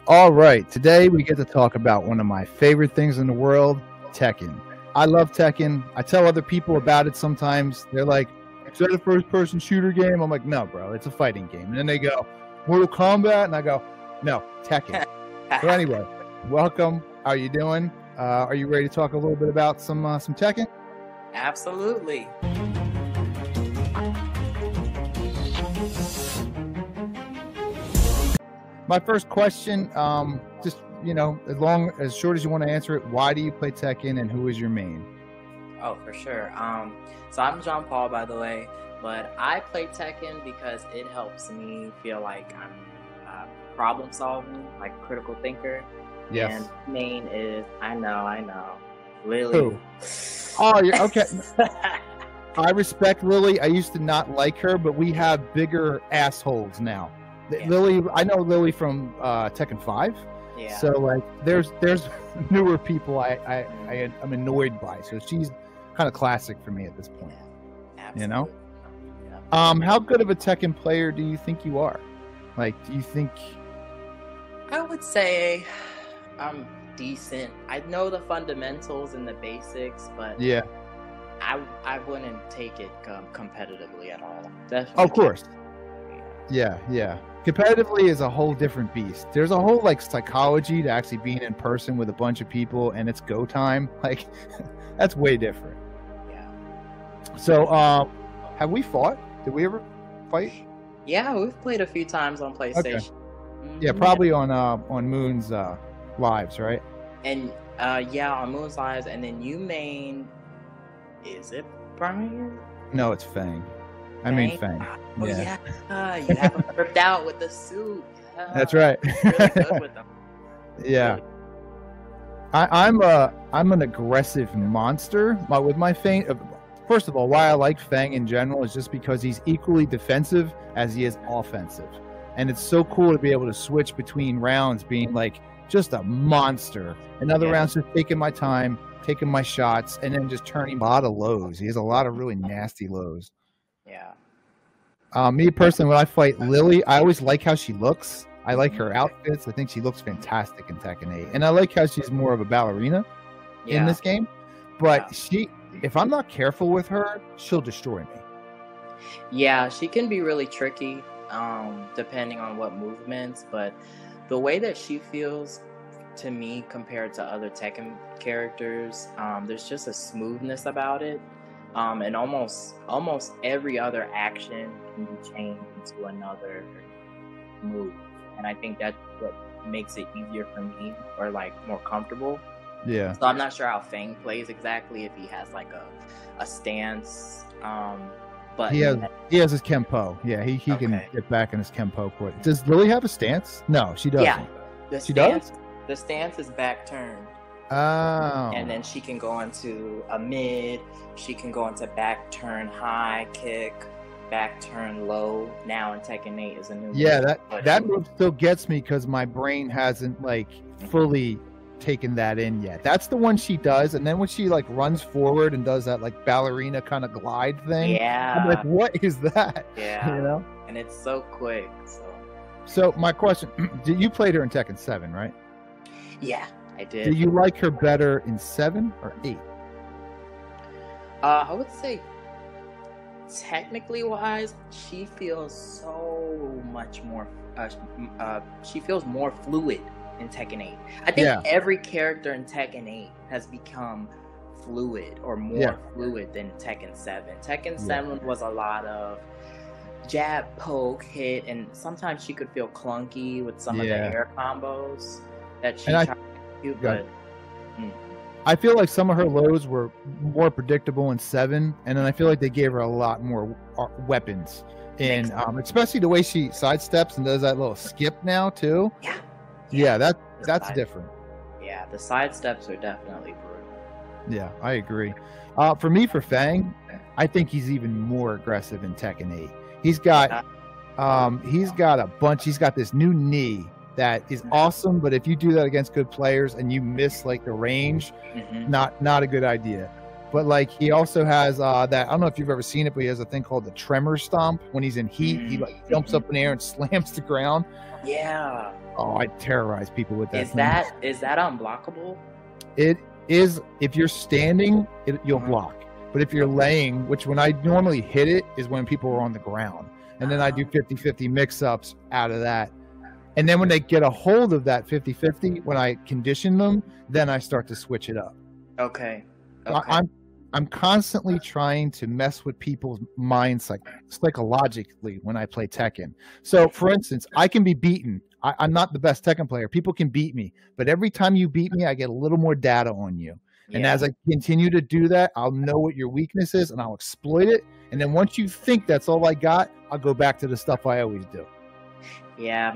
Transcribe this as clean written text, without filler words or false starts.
All right, today we get to talk about one of my favorite things in the world, Tekken. I love Tekken. I tell other people about it sometimes. They're like, is that a first-person shooter game? I'm like, no, bro, it's a fighting game. And then they go, Mortal Kombat? And I go, no, Tekken. So anyway, welcome. How are you doing? Are you ready to talk a little bit about some Tekken? Absolutely. My first question, just as short as you want to answer it, why do you play Tekken and who is your main? Oh, for sure. So I'm John Paul, by the way, but I play Tekken because it helps me feel like I'm problem solving, like critical thinker. Yes. And main is I know, Lily. Who? Oh, you're okay. I respect Lily. I used to not like her, but we have bigger assholes now. Yeah. Lily, I know Lily from Tekken 5. Yeah. So like, there's newer people I'm annoyed by. So she's kind of classic for me at this point. Absolutely. You know. Yeah. How good of a Tekken player do you think you are? Like, do you think? I would say I'm decent. I know the fundamentals and the basics, but yeah, I wouldn't take it competitively at all. Definitely. Of course. Yeah. Competitively is a whole different beast. There's a whole like psychology to actually being in person with a bunch of people and it's go time. Like that's way different. Yeah. So, have we fought? Did we ever fight? Yeah, we've played a few times on PlayStation. Okay. Mm-hmm. Yeah, probably on Moon's lives, right? And yeah, on Moon's lives, and then you main. Is it Brian? No, it's Fang. I mean Fang. Oh yeah, you have him ripped out with the suit. Yeah. That's right. Really good with them. Yeah. I'm an aggressive monster. With my Fang, first of all, why I like Fang in general is just because he's equally defensive as he is offensive, and it's so cool to be able to switch between rounds, being like just a monster, and other rounds just taking my time, taking my shots, and then just turning a lot of lows. He has a lot of really nasty lows. Yeah. Me personally, when I fight Lily, I always like how she looks. I like her outfits. I think she looks fantastic in Tekken 8. And I like how she's more of a ballerina in this game. But if I'm not careful with her, she'll destroy me. Yeah, she can be really tricky, depending on what movements. But the way that she feels to me compared to other Tekken characters, there's just a smoothness about it. And almost every other action can be changed into another move, and I think that's what makes it easier for me, or like more comfortable. Yeah. So I'm not sure how Fang plays exactly, if he has like a stance, but he has his Kenpo. Yeah, he can get back in his Kenpo quick. Does Lily have a stance? No, she doesn't. Yeah, the stance is back turned. Oh. And then she can go into a mid, she can go into back turn high kick, back turn low. Now in Tekken 8 is a new move. That move still gets me because my brain hasn't like fully taken that in yet. That's the one she does, and then when she like runs forward and does that like ballerina kind of glide thing, I'm like, what is that? Yeah. You know? And it's so quick. So my question, you played her in Tekken 7, right? Yeah. I did. Do you like her better in 7 or 8? I would say, technically wise, she feels so much more. She feels more fluid in Tekken 8. I think every character in Tekken 8 has become fluid or more fluid than Tekken 7. Tekken 7 was a lot of jab, poke, hit, and sometimes she could feel clunky with some of the air combos that she tried. But I feel like some of her lows were more predictable in 7, and then I feel like they gave her a lot more weapons, and especially the way she sidesteps and does that little skip now too. Yeah, that's different. Yeah, the sidesteps are definitely brutal. Yeah, I agree. For me, for Fang, I think he's even more aggressive in Tekken 8. He's got a bunch. He's got this new knee that is awesome, but if you do that against good players and you miss like the range, not a good idea. But like he also has that, I don't know if you've ever seen it, but he has a thing called the tremor stomp. When he's in heat, he like jumps up in the air and slams the ground. Yeah. Oh, I terrorize people with that. Is that unblockable? It is. If you're standing, you'll block. But if you're laying, which when I normally hit it is when people are on the ground. And then I do 50-50 mix-ups out of that. And then when they get a hold of that 50-50, when I condition them, then I start to switch it up. Okay. I'm constantly trying to mess with people's minds psychologically when I play Tekken. So, for instance, I can be beaten. I'm not the best Tekken player. People can beat me. But every time you beat me, I get a little more data on you. And as I continue to do that, I'll know what your weakness is, and I'll exploit it. And then once you think that's all I got, I'll go back to the stuff I always do. Yeah.